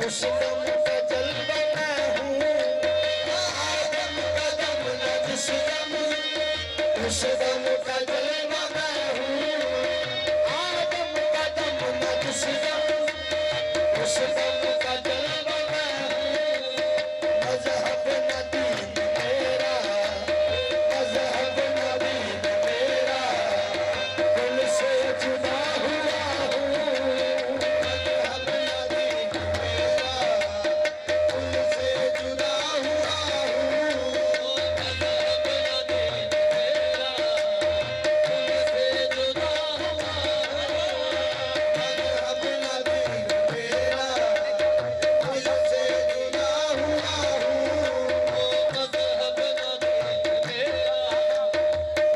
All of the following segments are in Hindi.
उस दम का जलवा मैं हूँ, आदम का दम न जिस दम, उस दम का जलवा मैं हूँ, आदम का दम न जिस दम, उस दम का जलवा मैं हूँ। मजहब न दीन मेरा, मजहब न दीन मेरा, दिल से जुदा हुआ हूँ। मजहब न दीन मेरा, दिल से जुदा हुआ हूँ। मजहब न दीन मेरा, दिल से जुदा हुआ हूँ। मजहब न दीन मेरा, दिल से जुदा हुआ हूँ। मजहब न दीन मेरा,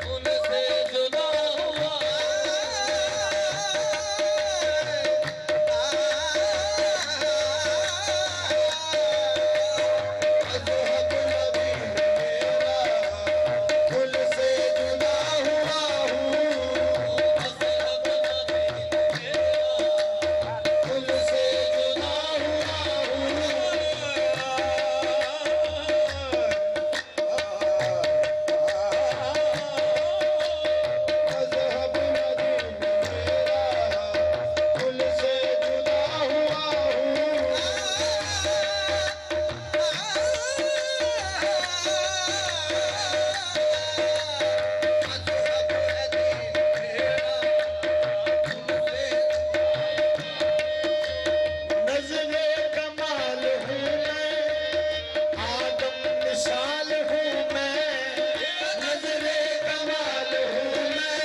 दिल से जुदा हुआ मजहब न दीन मेरा, दिल से जुदा हुआ हूँ। मजहब न दीन मेरा, दिल से जुदा हुआ नज़्रे कमाल हूँ मैं, आदम मिसाल हूँ मैं। नज़्रे कमाल हूँ मैं,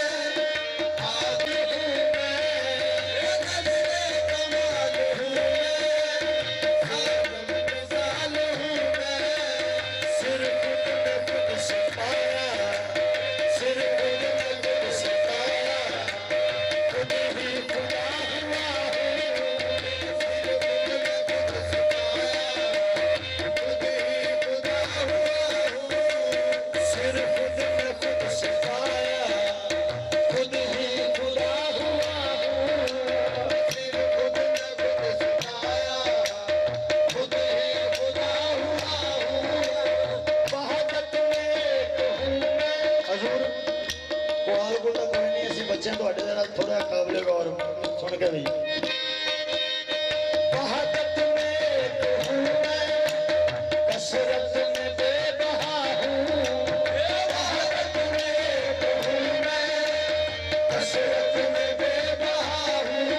आदम हूँ मैं। नज़्रे कमाल हूँ मैं, आदम मिसाल हूँ मैं। सिर खुद ने खुद से पाया, सिर खुद ने खुद से पाया, खुद ही खुदा हुआ हूँ। सिर खुद ने खुद से पाया, खुद ही खुदा हुआ हूँ। सिर खुद ने खुद से पाया, खुद ही खुदा हुआ हूँ। सिर खुद ने खुद से पाया, खुद ही खुदा हुआ हूँ। वहदत में एक हूँ मैं। हजूर कुआल को तो कोई नहीं, ऐसे बच्चे तो जरा थोड़ा काबिल गौर सुन के भी। वहदत में एक हूँ मैं, कसरत में बेबहा हूँ। वहदत में एक हूँ मैं, कसरत में बेबहा हूँ।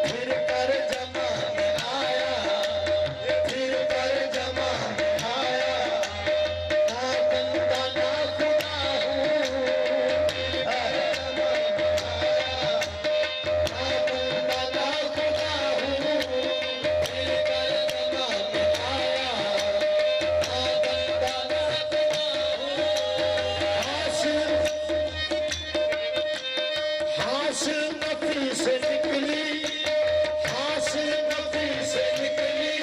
फिर कर जमा में आया, फिर कर जमा में आया, ना बंदा ना खुदा हूँ। फिर कर जमा में आया, ना बंदा ना खुदा हूँ। फिर कर जमा में आया, ना बंदा ना खुदा हूँ। हासिल नफी से निकली, हासिल नफी से निकली,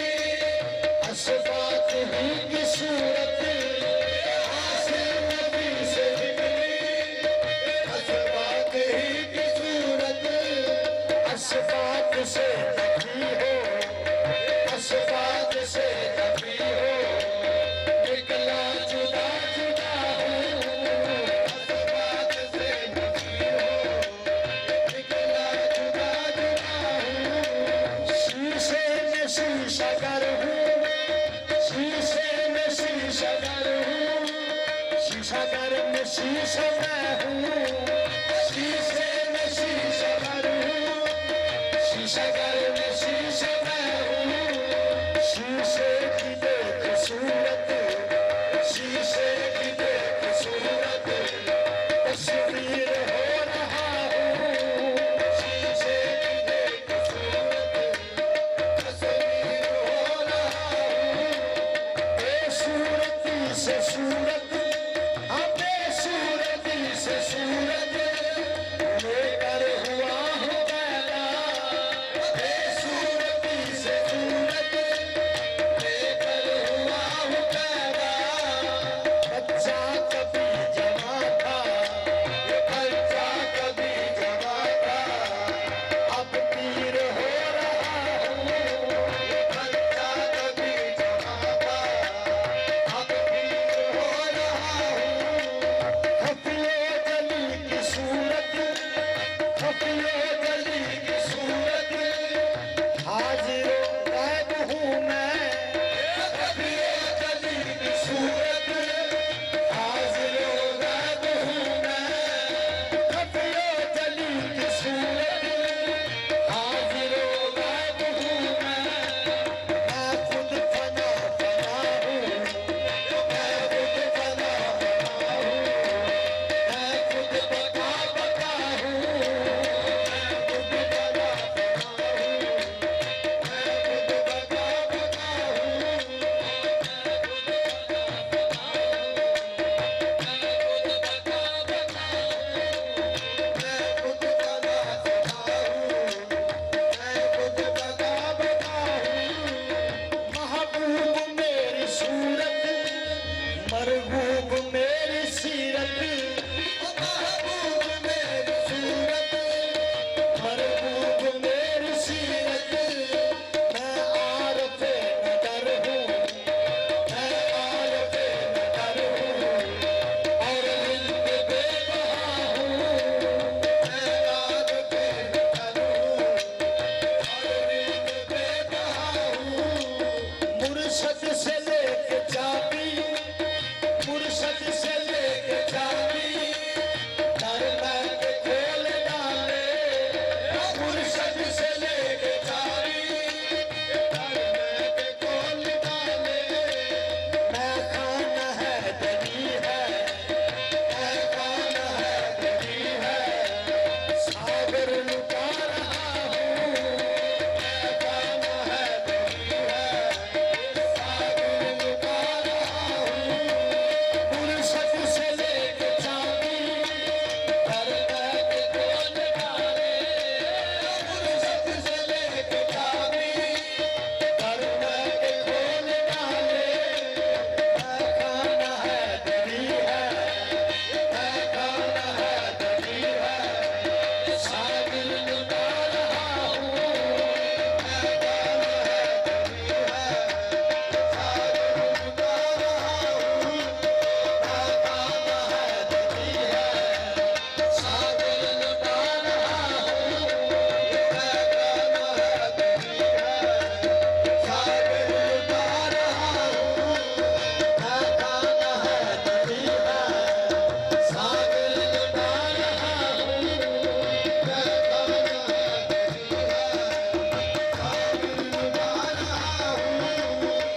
असबात ही की सूरत। हासिल नफी से निकली, असबात ही की सूरत। असबात से नफी हो, असबात से नफी हो, निकला जुदा जुदा हूँ। असबात से नफी हो, निकला जुदा जुदा हूँ। शीशे में शीशागर हूँ, शीशे में शीशागर हूँ, शीशागर में शीशा मैं हूँ। शीशे में शीशागर हूँ, शीशागर में शीशा मैं हूँ। शीशे की देख सूरत, शीशे की देख सूरत, तस्वीर हो रहा हूँ। शीशे की देख सूरत, तस्वीर हो रहा हूँ। बेसूरती से सूरत, हाँ बेसूरती से सूरत, लेकर हुआ हूँ पैदा। मुर्शद से लेके चाबी, मुर्शद से लेके चाबी, दरबार के खोल डाले, मुर्शद से लेके चाबी, दरबार के खोल डाले। मैं खाना है दरी है, मैं खाना है दरी है, सागर लुटा रहा हूँ। मैं खाना है दरी है, सागर लुटा रहा हूँ। मुर्शद से लेके चाबी, दरबार के खोल डाले, मुर्शद से लेके चाबी, दरबार के खोल डाले। मैं खाना है दरी है, मैं खाना है दरी है, सागर लुटा रहा हूँ। मैं खाना है दरी है, सागर लुटा रहा हूँ। मैं खाना है दरी है, सागर लुटा रहा हूँ। मैं खाना है दरी है, सागर लुटा रहा हूँ। मैं खाना है दरी है, सागर लुटा रहा हूँ। मैं खाना है दरी है,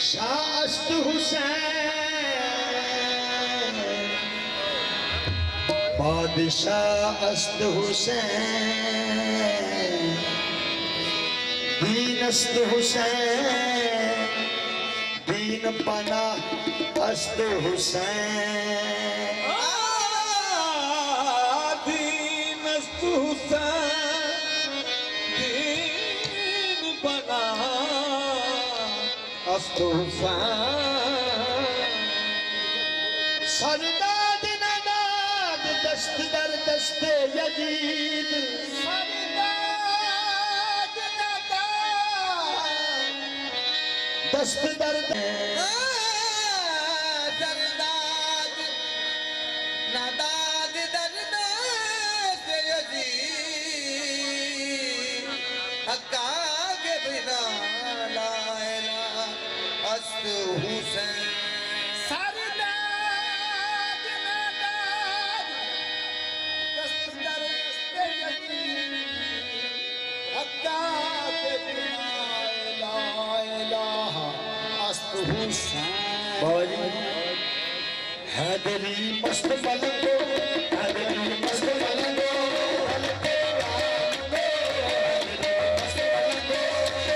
शाह अस्त हुसैन, बादशाह अस्त हुसैन, दीन अस्त हुसैन, दीन पना अस्त हुसैन। दीनस्तु हुसैन, दीन बना अस्तु हुसैन। सरदाद नदाद दस्त दर दस्ते यजीद, सरदाद नदाद, दस्त दर सरदाद नदाद दर्द यजीद, हक्का के बिना ला इलाहा अस्तु हुसैन। सरदाद नदाद दस्त दर्द यजीद, हक्का के बिना ला इलाहा अस्तु हुसैन। हैदरी मस्त मलंगो, हैदरी मस्त मलंगो, हल्के रामगो, हैदरी मस्त मलंगो,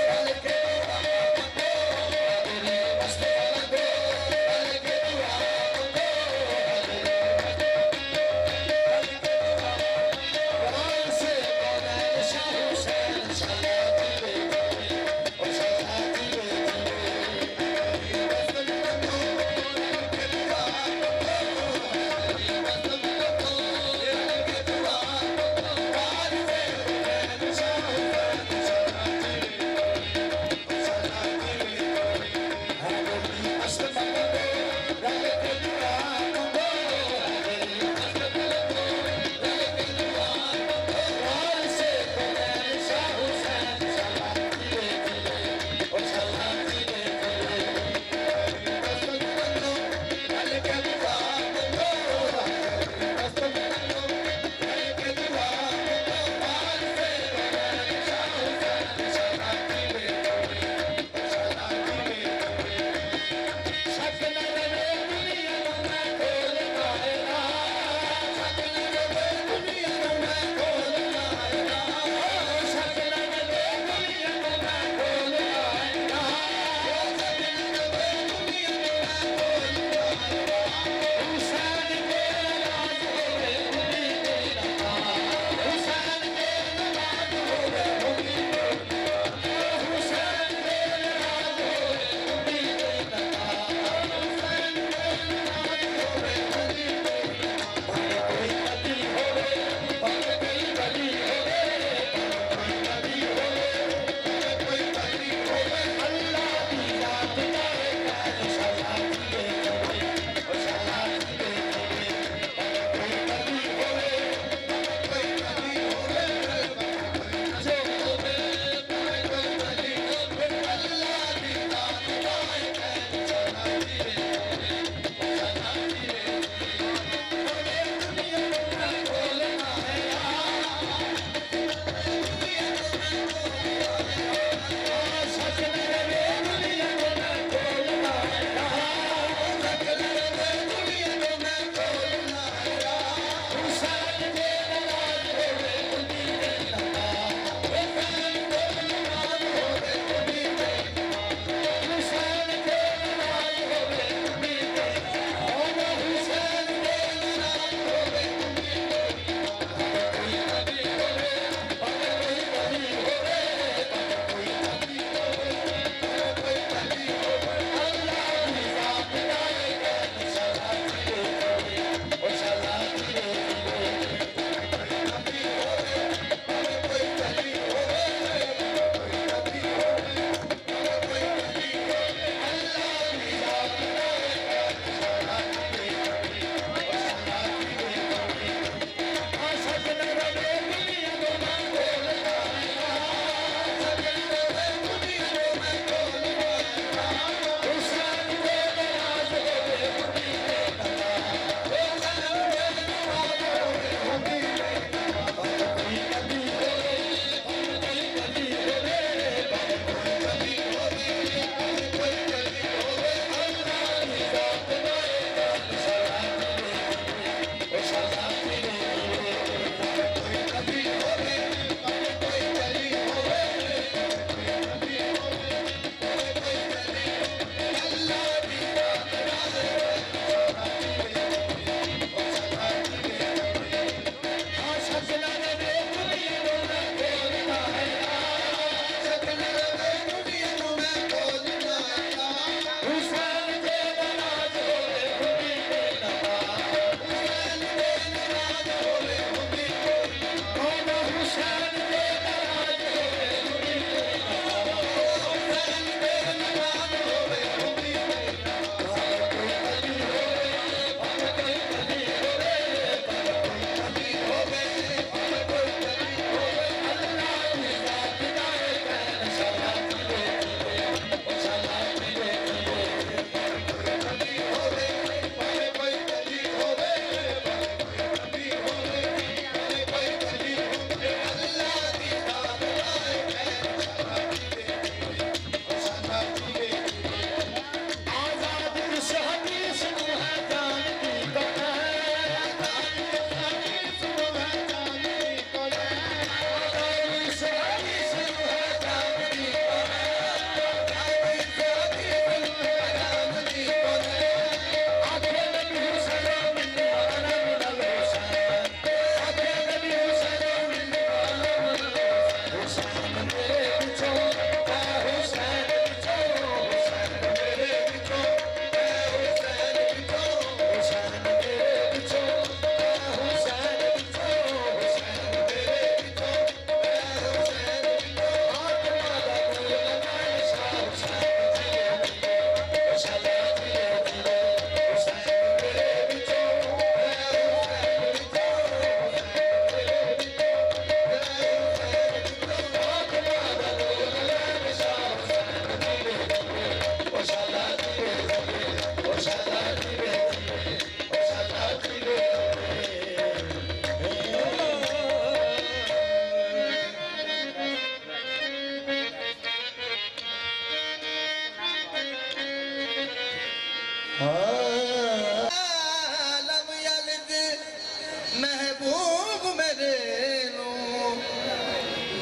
हल्के रामगो, हैदरी मस्त मलंगो, हल्के रामगो, हल्के रामगो। कुरान से कौनैन शाह हुसैन सलाती बेटी, ओ सलाती बेटी। मस्त मलंगो, हल्के रामगो,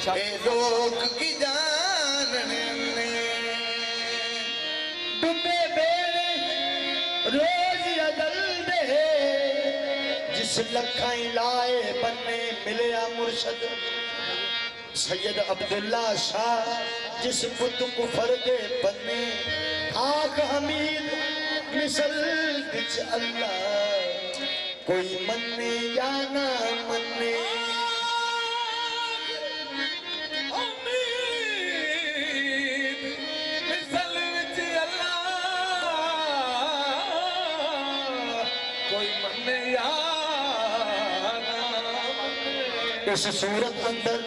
ए लोग की जानने डूबे बेड़े रोज अदल दे जिस लखाई लाए बन्ने मिलया मुर्शद सैयद अब्दुल्ला शाह जिस पुत कुफर दे बन्ने आख हमीद मिसल बिच अल्लाह कोई मन्ने या ना मन्ने इस सूरत अंदर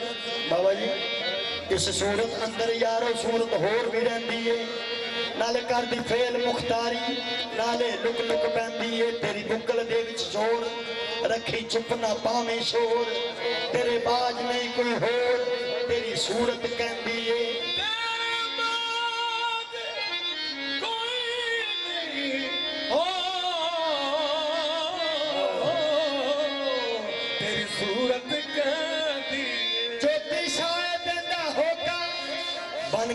बाबा जी इस सूरत अंदर यारो सूरत होर भी रहती है नाले कर दी फेल मुख्तारी नाले लुक लुक पैंदी है तेरी बुकल दे विच जोर रखी चुप ना पावे शोर तेरे बाज नहीं कोई होर तेरी सूरत कहती है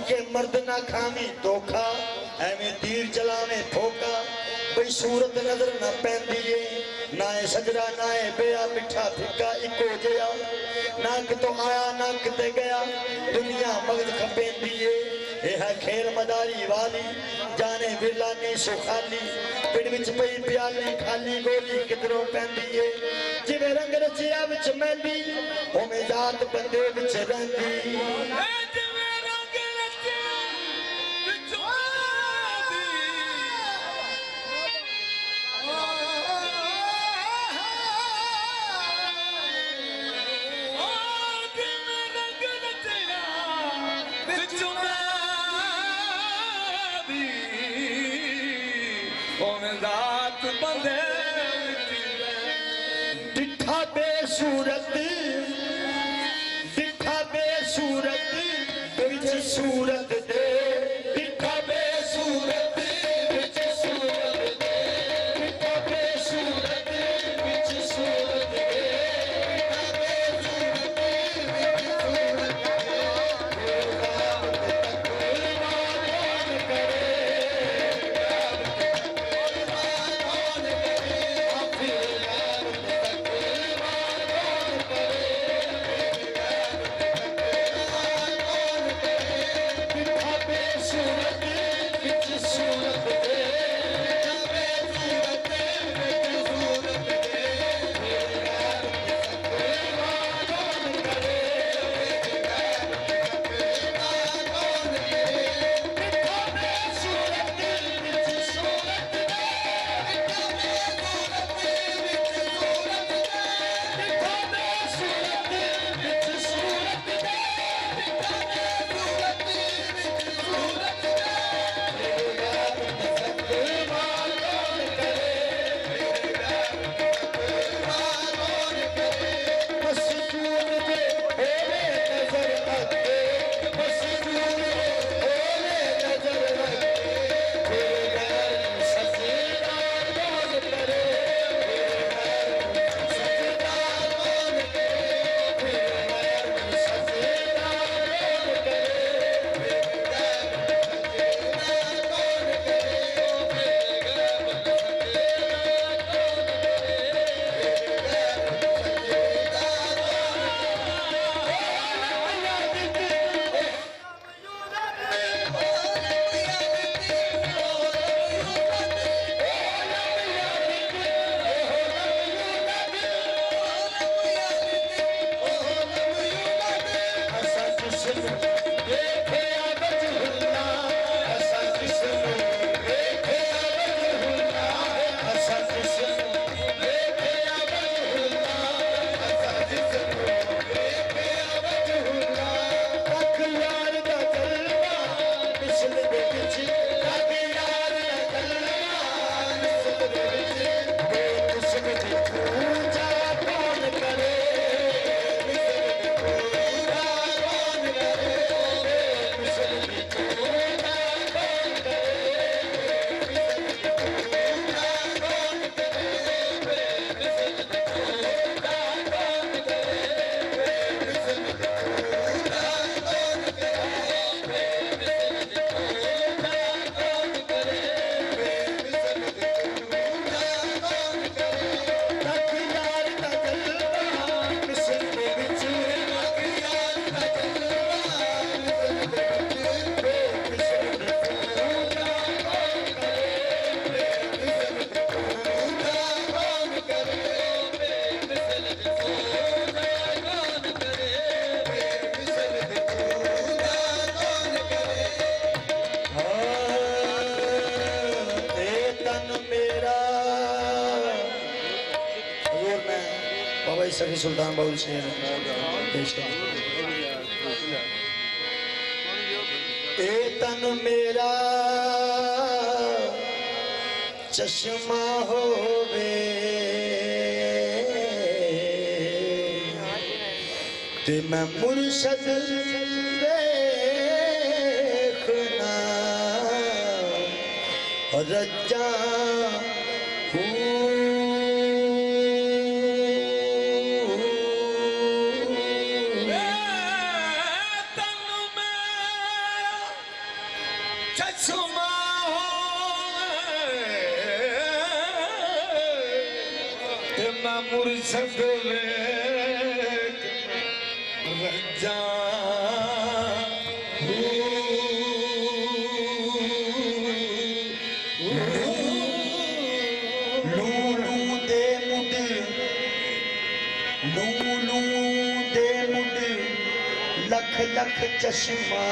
के मर्द ना खावी धोखा एवें तीर चलावे फोका कोई सूरत नजर ना पैंदी है ना ए सजरा ना ए बेया मिठा फिक्का इको जया ना कितो आया ना किते गया दुनिया मगज खपेंदी है ये है खेल मदारी वाली जाने विरला ने सुखाली पिंड विच पई प्याली खाली गोली किधरों पैंदी है जिवें रंग रचिया विच मेहंदी ओवें जात बंदे विच रहंदी दिखा बेसूरत विच सूरत दे दिखा बेसूरत विच सूरत दे दिखा बेसूरत विच सूरत दे बाबा सखी सुल्तान बाउल शेर पेश कर। ए तन मेरा चश्मा होवे ते मैं मुर्शद देखना रजा मुर्शद रजा लूलू दे मुड लख लख चश्मा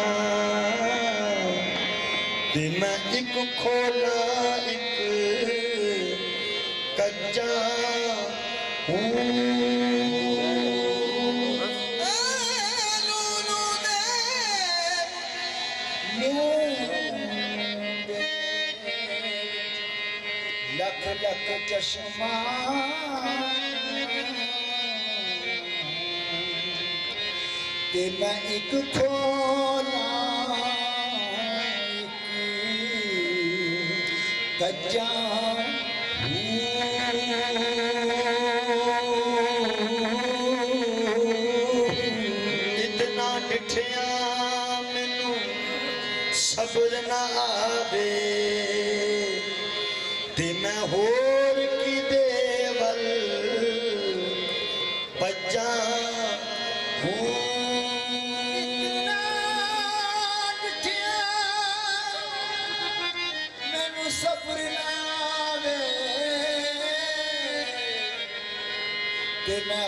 ते मैं एक खोला एक कच्चा लख लख चश्मा ते मैं एक खोला एक कच्चा इतना डिठिया मैनू सब्र ना आवे ते मैं होर की देवल बच्चा हूँ। मैनू सब्र ना आवे ते मैं